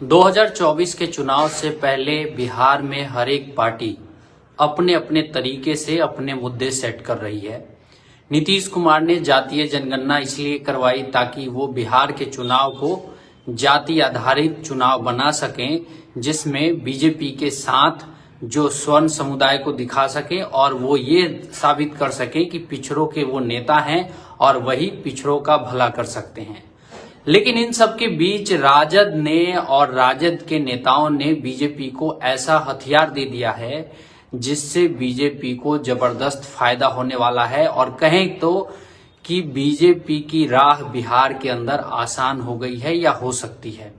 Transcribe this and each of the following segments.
2024 के चुनाव से पहले बिहार में हर एक पार्टी अपने अपने तरीके से अपने मुद्दे सेट कर रही है। नीतीश कुमार ने जातीय जनगणना इसलिए करवाई ताकि वो बिहार के चुनाव को जाति आधारित चुनाव बना सकें, जिसमें बीजेपी के साथ जो स्वर्ण समुदाय को दिखा सके और वो ये साबित कर सके कि पिछड़ों के वो नेता हैं और वही पिछड़ों का भला कर सकते हैं। लेकिन इन सब के बीच राजद ने और राजद के नेताओं ने बीजेपी को ऐसा हथियार दे दिया है जिससे बीजेपी को जबरदस्त फायदा होने वाला है, और कहें तो कि बीजेपी की राह बिहार के अंदर आसान हो गई है या हो सकती है।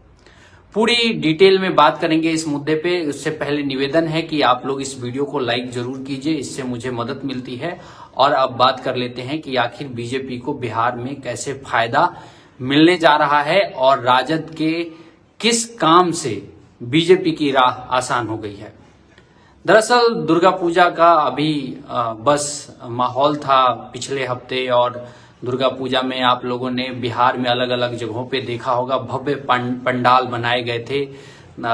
पूरी डिटेल में बात करेंगे इस मुद्दे पे। उससे पहले निवेदन है कि आप लोग इस वीडियो को लाइक जरूर कीजिए, इससे मुझे मदद मिलती है। और अब बात कर लेते हैं कि आखिर बीजेपी को बिहार में कैसे फायदा मिलने जा रहा है और राजद के किस काम से बीजेपी की राह आसान हो गई है। दरअसल दुर्गा पूजा का अभी बस माहौल था पिछले हफ्ते, और दुर्गा पूजा में आप लोगों ने बिहार में अलग अलग जगहों पे देखा होगा, भव्य पंडाल बनाए गए थे।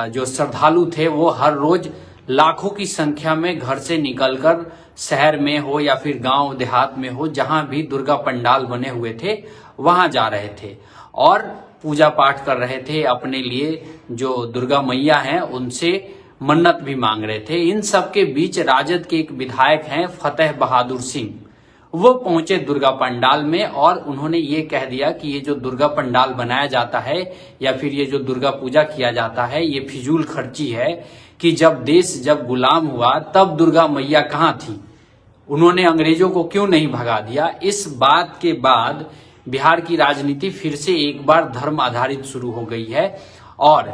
जो श्रद्धालु थे वो हर रोज लाखों की संख्या में घर से निकलकर शहर में हो या फिर गांव देहात में हो, जहां भी दुर्गा पंडाल बने हुए थे वहां जा रहे थे और पूजा पाठ कर रहे थे। अपने लिए जो दुर्गा मैया हैं उनसे मन्नत भी मांग रहे थे। इन सब के बीच राजद के एक विधायक हैं फतेह बहादुर सिंह, वो पहुंचे दुर्गा पंडाल में और उन्होंने ये कह दिया कि ये जो दुर्गा पंडाल बनाया जाता है या फिर ये जो दुर्गा पूजा किया जाता है ये फिजूल खर्ची है, कि जब देश जब गुलाम हुआ तब दुर्गा मैया कहाँ थी, उन्होंने अंग्रेजों को क्यों नहीं भगा दिया। इस बात के बाद बिहार की राजनीति फिर से एक बार धर्म आधारित शुरू हो गई है, और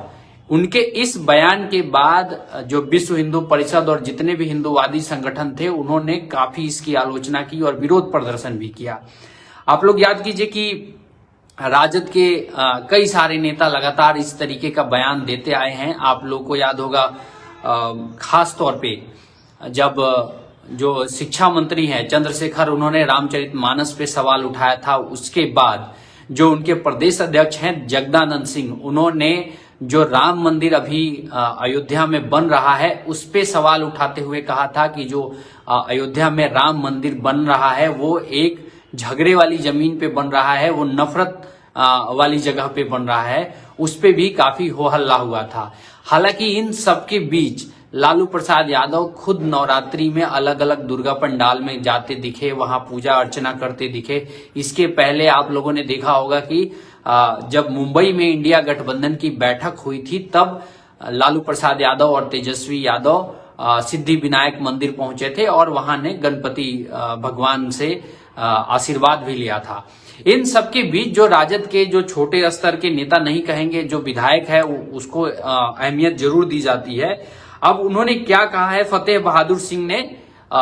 उनके इस बयान के बाद जो विश्व हिंदू परिषद और जितने भी हिंदूवादी संगठन थे उन्होंने काफी इसकी आलोचना की और विरोध प्रदर्शन भी किया। आप लोग याद कीजिए कि राजद के कई सारे नेता लगातार इस तरीके का बयान देते आए हैं। आप लोगों को याद होगा खास तौर पे जब जो शिक्षा मंत्री हैं चंद्रशेखर, उन्होंने रामचरितमानस पे सवाल उठाया था। उसके बाद जो उनके प्रदेश अध्यक्ष हैं जगदानंद सिंह, उन्होंने जो राम मंदिर अभी अयोध्या में बन रहा है उस पे सवाल उठाते हुए कहा था कि जो अयोध्या में राम मंदिर बन रहा है वो एक झगड़े वाली जमीन पे बन रहा है, वो नफरत वाली जगह पे बन रहा है। उस पे भी काफी हो हल्ला हुआ था। हालांकि इन सबके बीच लालू प्रसाद यादव खुद नवरात्रि में अलग अलग दुर्गा पंडाल में जाते दिखे, वहां पूजा अर्चना करते दिखे। इसके पहले आप लोगों ने देखा होगा कि जब मुंबई में इंडिया गठबंधन की बैठक हुई थी तब लालू प्रसाद यादव और तेजस्वी यादव सिद्धि विनायक मंदिर पहुंचे थे और वहां ने गणपति भगवान से आशीर्वाद भी लिया था। इन सबके बीच जो राजद के जो छोटे स्तर के नेता नहीं कहेंगे, जो विधायक है उसको अहमियत जरूर दी जाती है। अब उन्होंने क्या कहा है फतेह बहादुर सिंह ने,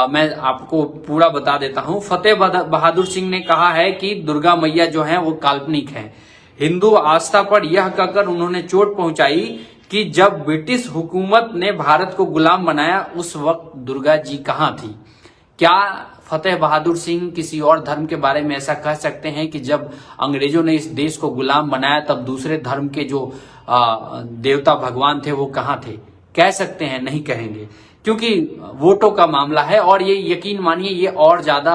मैं आपको पूरा बता देता हूं। फतेह बहादुर सिंह ने कहा है कि दुर्गा मैया जो है वो काल्पनिक है। हिंदू आस्था पर यह कहकर उन्होंने चोट पहुंचाई कि जब ब्रिटिश हुकूमत ने भारत को गुलाम बनाया उस वक्त दुर्गा जी कहां थी। क्या फतेह बहादुर सिंह किसी और धर्म के बारे में ऐसा कह सकते हैं कि जब अंग्रेजों ने इस देश को गुलाम बनाया तब दूसरे धर्म के जो देवता भगवान थे वो कहां थे? कह सकते हैं? नहीं कहेंगे, क्योंकि वोटों का मामला है। और ये यकीन मानिए ये और ज्यादा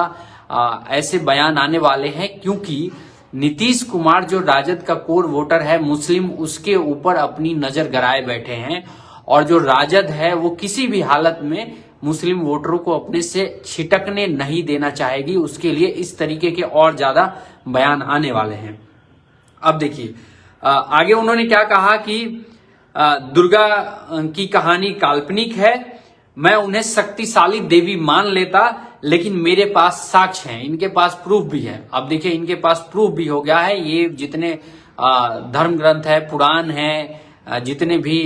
ऐसे बयान आने वाले हैं, क्योंकि नीतीश कुमार जो राजद का कोर वोटर है मुस्लिम, उसके ऊपर अपनी नजर गड़ाए बैठे हैं। और जो राजद है वो किसी भी हालत में मुस्लिम वोटरों को अपने से छिटकने नहीं देना चाहेगी। उसके लिए इस तरीके के और ज्यादा बयान आने वाले हैं। अब देखिए आगे उन्होंने क्या कहा कि दुर्गा की कहानी काल्पनिक है, मैं उन्हें शक्तिशाली देवी मान लेता, लेकिन मेरे पास साक्ष्य हैं, इनके पास प्रूफ भी है। अब देखिए इनके पास प्रूफ भी हो गया है। ये जितने धर्म ग्रंथ है, पुराण है, जितने भी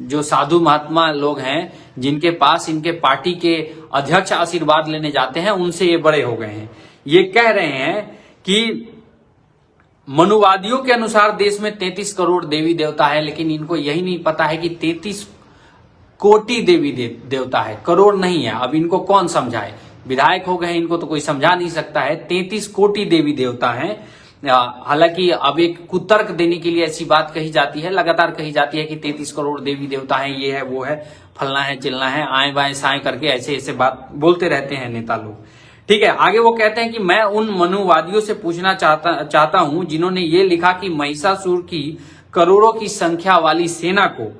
जो साधु महात्मा लोग हैं जिनके पास इनके पार्टी के अध्यक्ष आशीर्वाद लेने जाते हैं, उनसे ये बड़े हो गए हैं। ये कह रहे हैं कि मनुवादियों के अनुसार देश में 33 करोड़ देवी देवता है, लेकिन इनको यही नहीं पता है कि 33 कोटि देवी देवता है, करोड़ नहीं है। अब इनको कौन समझाए? विधायक हो गए, इनको तो कोई समझा नहीं सकता है। 33 कोटि देवी देवता हैं, हालांकि अब एक कुतर्क देने के लिए ऐसी बात कही जाती है, लगातार कही जाती है कि 33 करोड़ देवी देवता हैं, ये है वो है, फलना है चिलना है, आए बाएं साएं करके ऐसे ऐसे बात बोलते रहते हैं नेता लोग। ठीक है, आगे वो कहते हैं कि मैं उन मनुवादियों से पूछना चाहता हूं जिन्होंने ये लिखा कि महिषासुर की करोड़ों की संख्या वाली सेना को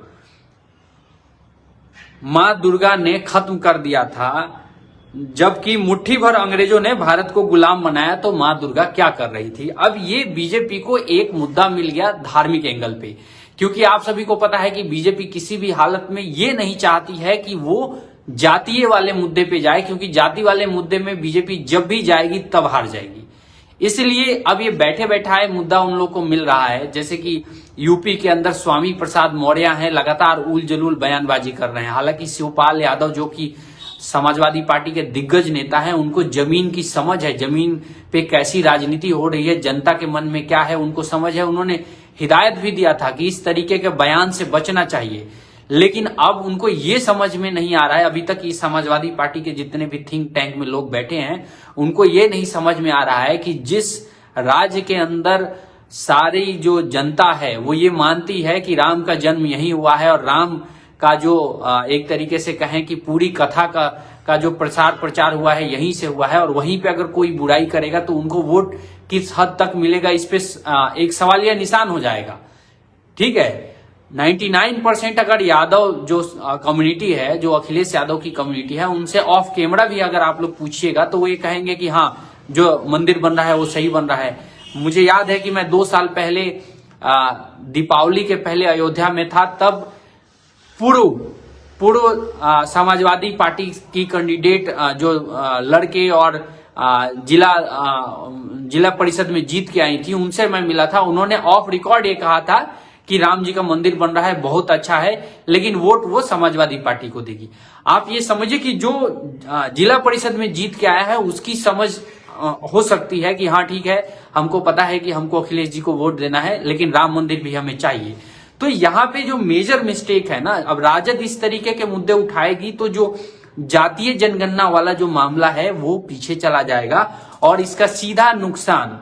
मां दुर्गा ने खत्म कर दिया था, जबकि मुट्ठी भर अंग्रेजों ने भारत को गुलाम बनाया, तो मां दुर्गा क्या कर रही थी। अब ये बीजेपी को एक मुद्दा मिल गया धार्मिक एंगल पे, क्योंकि आप सभी को पता है कि बीजेपी किसी भी हालत में ये नहीं चाहती है कि वो जातीय वाले मुद्दे पे जाए, क्योंकि जाति वाले मुद्दे में बीजेपी जब भी जाएगी तब हार जाएगी। इसलिए अब ये बैठे बैठाए मुद्दा उन लोग को मिल रहा है, जैसे कि यूपी के अंदर स्वामी प्रसाद मौर्य हैं, लगातार उल जलूल बयानबाजी कर रहे हैं। हालांकि शिवपाल यादव जो कि समाजवादी पार्टी के दिग्गज नेता हैं, उनको जमीन की समझ है, जमीन पे कैसी राजनीति हो रही है, जनता के मन में क्या है उनको समझ है। उन्होंने हिदायत भी दिया था कि इस तरीके के बयान से बचना चाहिए, लेकिन अब उनको ये समझ में नहीं आ रहा है। अभी तक इस समाजवादी पार्टी के जितने भी थिंक टैंक में लोग बैठे हैं, उनको ये नहीं समझ में आ रहा है कि जिस राज्य के अंदर सारी जो जनता है वो ये मानती है कि राम का जन्म यहीं हुआ है, और राम का जो एक तरीके से कहें कि पूरी कथा का जो प्रचार हुआ है यहीं से हुआ है, और वहीं पे अगर कोई बुराई करेगा तो उनको वोट किस हद तक मिलेगा, इस पे एक सवालिया निशान हो जाएगा। ठीक है, 99% अगर यादव जो कम्युनिटी है, जो अखिलेश यादव की कम्युनिटी है, उनसे ऑफ कैमरा भी अगर आप लोग पूछिएगा तो वो ये कहेंगे कि हाँ, जो मंदिर बन रहा है वो सही बन रहा है। मुझे याद है कि मैं 2 साल पहले दीपावली के पहले अयोध्या में था, तब पूर्व समाजवादी पार्टी की कैंडिडेट जो लड़के और जिला परिषद में जीत के आई थी, उनसे मैं मिला था। उन्होंने ऑफ रिकॉर्ड ये कहा था कि राम जी का मंदिर बन रहा है, बहुत अच्छा है, लेकिन वोट वो समाजवादी पार्टी को देगी। आप ये समझिए कि जो जिला परिषद में जीत के आया है उसकी समझ हो सकती है कि हाँ ठीक है, हमको पता है कि हमको अखिलेश जी को वोट देना है, लेकिन राम मंदिर भी हमें चाहिए। तो यहाँ पे जो मेजर मिस्टेक है ना, अब राजद इस तरीके के मुद्दे उठाएगी तो जो जातीय जनगणना वाला जो मामला है वो पीछे चला जाएगा, और इसका सीधा नुकसान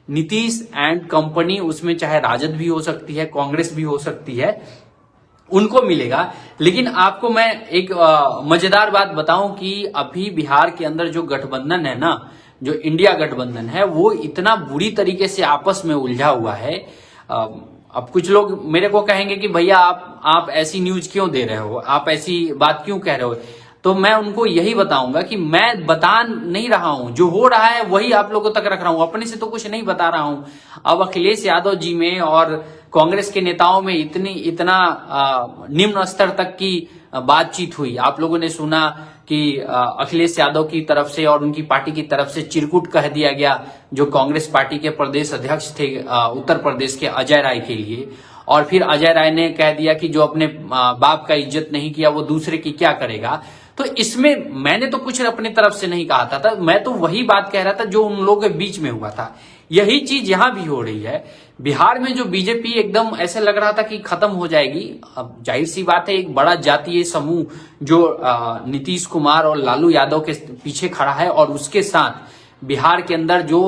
नीतीश एंड कंपनी, उसमें चाहे राजद भी हो सकती है, कांग्रेस भी हो सकती है, उनको मिलेगा। लेकिन आपको मैं एक मजेदार बात बताऊं कि अभी बिहार के अंदर जो गठबंधन है ना, जो इंडिया गठबंधन है, वो इतना बुरी तरीके से आपस में उलझा हुआ है। अब कुछ लोग मेरे को कहेंगे कि भैया आप ऐसी न्यूज क्यों दे रहे हो, आप ऐसी बात क्यों कह रहे हो, तो मैं उनको यही बताऊंगा कि मैं बता नहीं रहा हूं, जो हो रहा है वही आप लोगों तक रख रहा हूं, अपने से तो कुछ नहीं बता रहा हूं। अब अखिलेश यादव जी में और कांग्रेस के नेताओं में इतना निम्न स्तर तक की बातचीत हुई। आप लोगों ने सुना कि अखिलेश यादव की तरफ से और उनकी पार्टी की तरफ से चिरकुट कह दिया गया जो कांग्रेस पार्टी के प्रदेश अध्यक्ष थे उत्तर प्रदेश के अजय राय के लिए, और फिर अजय राय ने कह दिया कि जो अपने बाप का इज्जत नहीं किया वो दूसरे की क्या करेगा। तो इसमें मैंने तो कुछ अपने तरफ से नहीं कहा था, मैं तो वही बात कह रहा था जो उन लोगों के बीच में हुआ था। यही चीज यहां भी हो रही है। बिहार में जो बीजेपी एकदम ऐसे लग रहा था कि खत्म हो जाएगी। अब जाहिर सी बात है, एक बड़ा जातीय समूह जो नीतीश कुमार और लालू यादव के पीछे खड़ा है, और उसके साथ बिहार के अंदर जो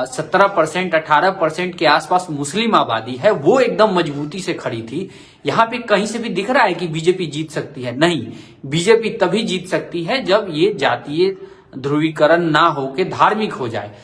17% 18% के आसपास मुस्लिम आबादी है, वो एकदम मजबूती से खड़ी थी। यहां पे कहीं से भी दिख रहा है कि बीजेपी जीत सकती है? नहीं, बीजेपी तभी जीत सकती है जब ये जातीय ध्रुवीकरण ना होके धार्मिक हो जाए।